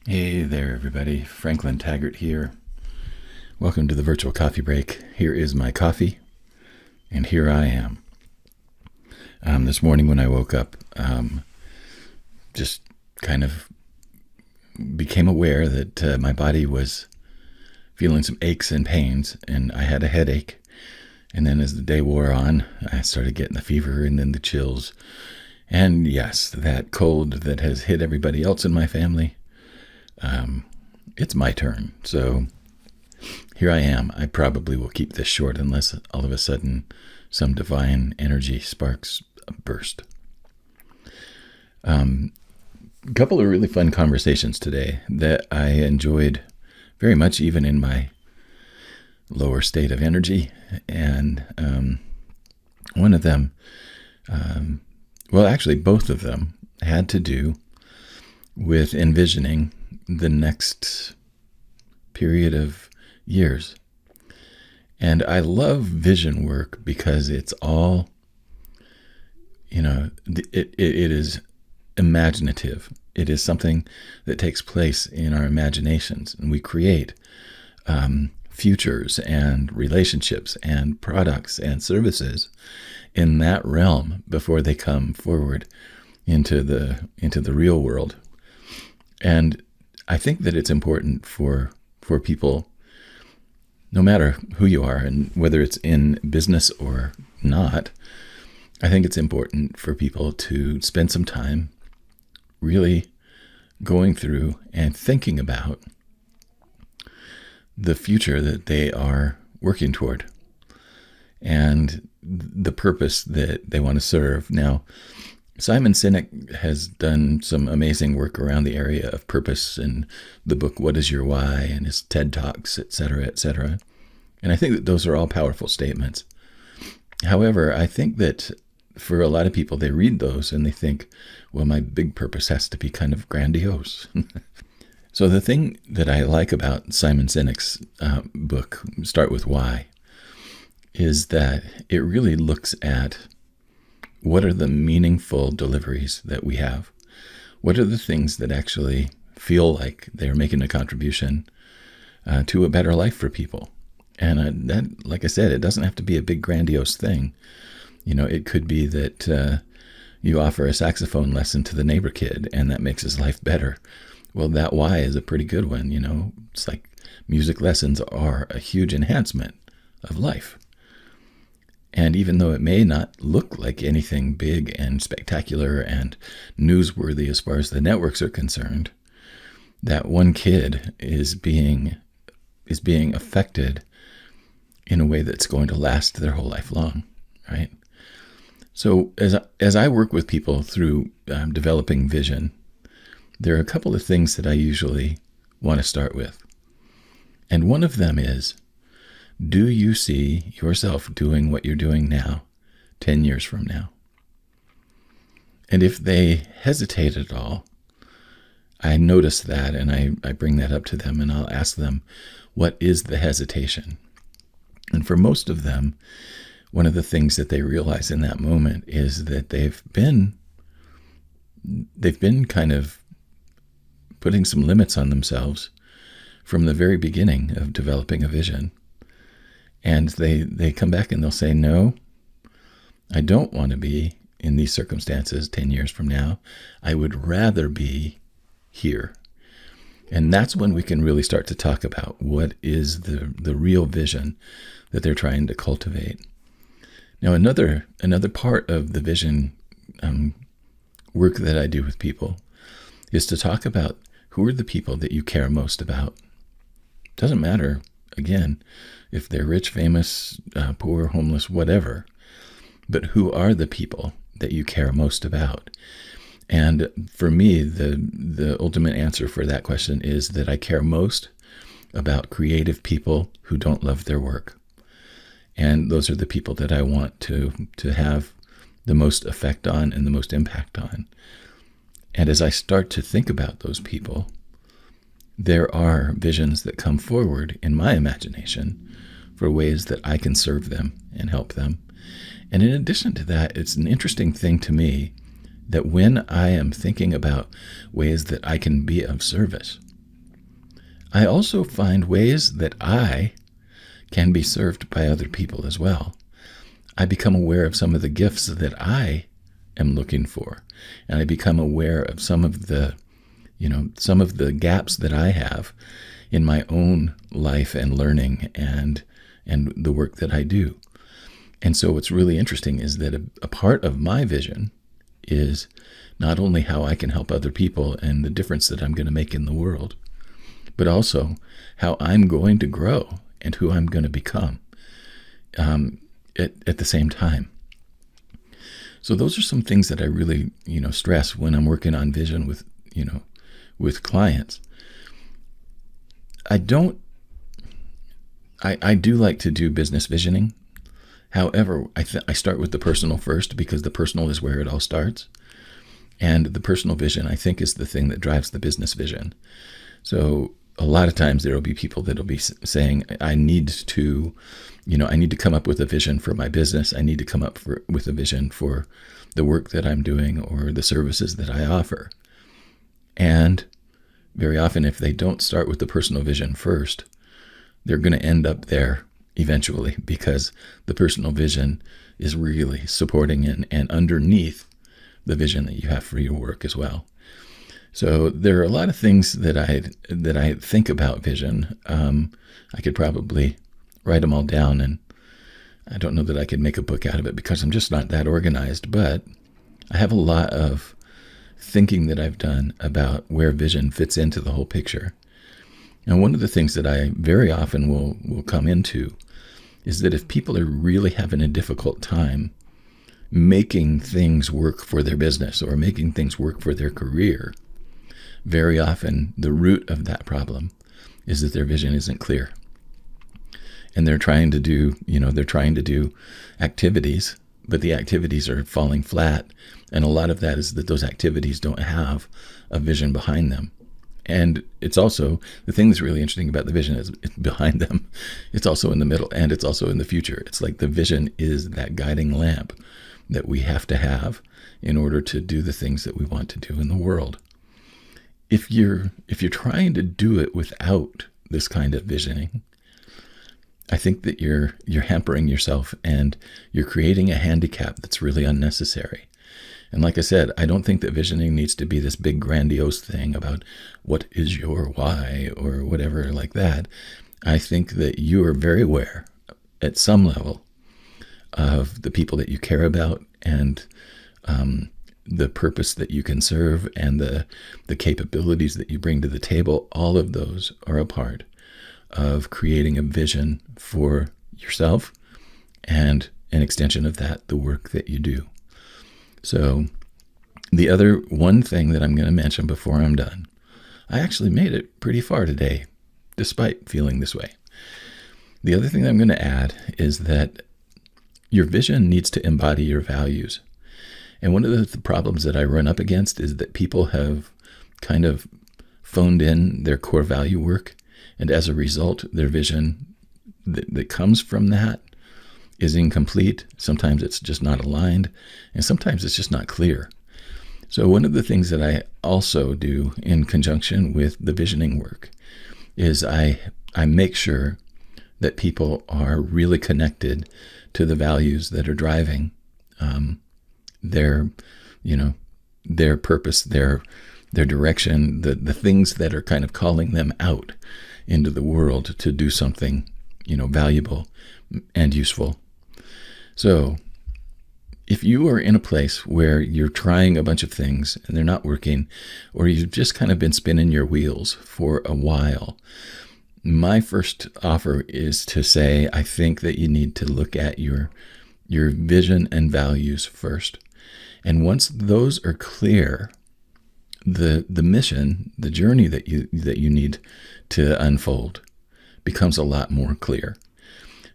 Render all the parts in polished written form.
Hey there, everybody. Franklin Taggart here. Welcome to the virtual coffee break. Here is my coffee, and here I am. This morning when I woke up, just kind of became aware that my body was feeling some aches and pains, and I had a headache. And then as the day wore on, I started getting the fever and then the chills. And yes, that cold that has hit everybody else in my family. It's my turn. So here I am. I probably will keep this short unless all of a sudden some divine energy sparks a burst. A couple of really fun conversations today that I enjoyed very much, even in my lower state of energy. And one of them, actually both of them had to do with envisioning the next period of years. And I love vision work because it's all, it is imaginative. It is something that takes place in our imaginations, and we create futures and relationships and products and services in that realm before they come forward into the real world. And I think that it's important for people, no matter who you are and whether it's in business or not, I think it's important for people to spend some time really going through and thinking about the future that they are working toward and the purpose that they want to serve. Now, Simon Sinek has done some amazing work around the area of purpose in the book, What is Your Why? And his TED Talks, et cetera, et cetera. And I think that those are all powerful statements. However, I think that for a lot of people, they read those and they think, well, my big purpose has to be kind of grandiose. So the thing that I like about Simon Sinek's book, Start With Why, is that it really looks at what are the meaningful deliveries that we have? What are the things that actually feel like they're making a contribution to a better life for people? And that, like I said, it doesn't have to be a big grandiose thing. It could be that you offer a saxophone lesson to the neighbor kid and that makes his life better. Well, that why is a pretty good one. It's like music lessons are a huge enhancement of life. And even though it may not look like anything big and spectacular and newsworthy as far as the networks are concerned, that one kid is being affected in a way that's going to last their whole life long, right? So as I work with people through developing vision, there are a couple of things that I usually want to start with. And one of them is, do you see yourself doing what you're doing now, 10 years from now? And if they hesitate at all, I notice that and I bring that up to them and I'll ask them, what is the hesitation? And for most of them, one of the things that they realize in that moment is that they've been kind of putting some limits on themselves from the very beginning of developing a vision. And they come back and they'll say, no, I don't want to be in these circumstances 10 years from now. I would rather be here. And that's when we can really start to talk about what is the real vision that they're trying to cultivate. Now, another part of the vision work that I do with people is to talk about who are the people that you care most about. Doesn't matter, again, if they're rich, famous, poor, homeless, whatever, but who are the people that you care most about? And for me, the ultimate answer for that question is that I care most about creative people who don't love their work. And those are the people that I want to have the most effect on and the most impact on. And as I start to think about those people, there are visions that come forward in my imagination for ways that I can serve them and help them. And in addition to that, it's an interesting thing to me that when I am thinking about ways that I can be of service, I also find ways that I can be served by other people as well. I become aware of some of the gifts that I am looking for, and I become aware of some of the gaps that I have in my own life and learning and the work that I do. And so what's really interesting is that a part of my vision is not only how I can help other people and the difference that I'm going to make in the world, but also how I'm going to grow and who I'm going to become at the same time. So those are some things that I really, stress when I'm working on vision with clients. I do like to do business visioning. However, I start with the personal first, because the personal is where it all starts. And the personal vision, I think, is the thing that drives the business vision. So a lot of times there will be people that will be saying, I need to come up with a vision for my business. I need to come up with a vision for the work that I'm doing or the services that I offer. And very often, if they don't start with the personal vision first, they're going to end up there eventually, because the personal vision is really supporting and underneath the vision that you have for your work as well. So there are a lot of things that I think about vision. I could probably write them all down, and I don't know that I could make a book out of it because I'm just not that organized, but I have a lot of thinking that I've done about where vision fits into the whole picture. And one of the things that I very often will come into is that if people are really having a difficult time making things work for their business or making things work for their career, very often the root of that problem is that their vision isn't clear. And they're trying to do activities, but the activities are falling flat. And a lot of that is that those activities don't have a vision behind them. And it's also, the thing that's really interesting about the vision is it's behind them. It's also in the middle, and it's also in the future. It's like the vision is that guiding lamp that we have to have in order to do the things that we want to do in the world. If you're trying to do it without this kind of visioning, I think that you're hampering yourself, and you're creating a handicap that's really unnecessary. And like I said, I don't think that visioning needs to be this big grandiose thing about what is your why or whatever like that. I think that you are very aware at some level of the people that you care about, and the purpose that you can serve, and the capabilities that you bring to the table. All of those are a part of creating a vision for yourself, and an extension of that, the work that you do. So the other one thing that I'm going to mention before I'm done, I actually made it pretty far today, despite feeling this way. The other thing that I'm going to add is that your vision needs to embody your values. And one of the problems that I run up against is that people have kind of phoned in their core value work, and as a result, their vision that comes from that is incomplete. Sometimes it's just not aligned, and sometimes it's just not clear. So one of the things that I also do in conjunction with the visioning work is I make sure that people are really connected to the values that are driving their purpose, their direction, the things that are kind of calling them out into the world to do something, valuable and useful. So if you are in a place where you're trying a bunch of things and they're not working, or you've just kind of been spinning your wheels for a while, my first offer is to say, I think that you need to look at your vision and values first. And once those are clear, the mission, the journey that you need to unfold becomes a lot more clear.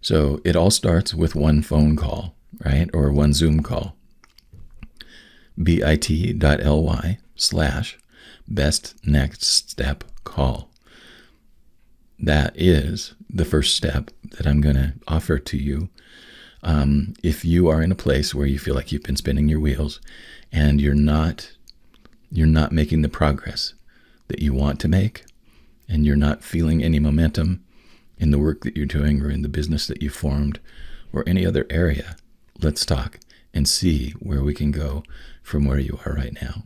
So it all starts with one phone call, right? Or one Zoom call. bit.ly/bestnextstepcall. That is the first step that I'm going to offer to you. If you are in a place where you feel like you've been spinning your wheels and you're not making the progress that you want to make, and you're not feeling any momentum in the work that you're doing or in the business that you formed or any other area, let's talk and see where we can go from where you are right now.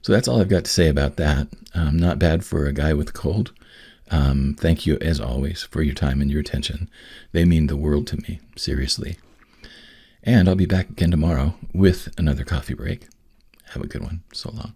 So that's all I've got to say about that. Not bad for a guy with a cold. Thank you, as always, for your time and your attention. They mean the world to me, seriously. And I'll be back again tomorrow with another coffee break. Have a good one. So long.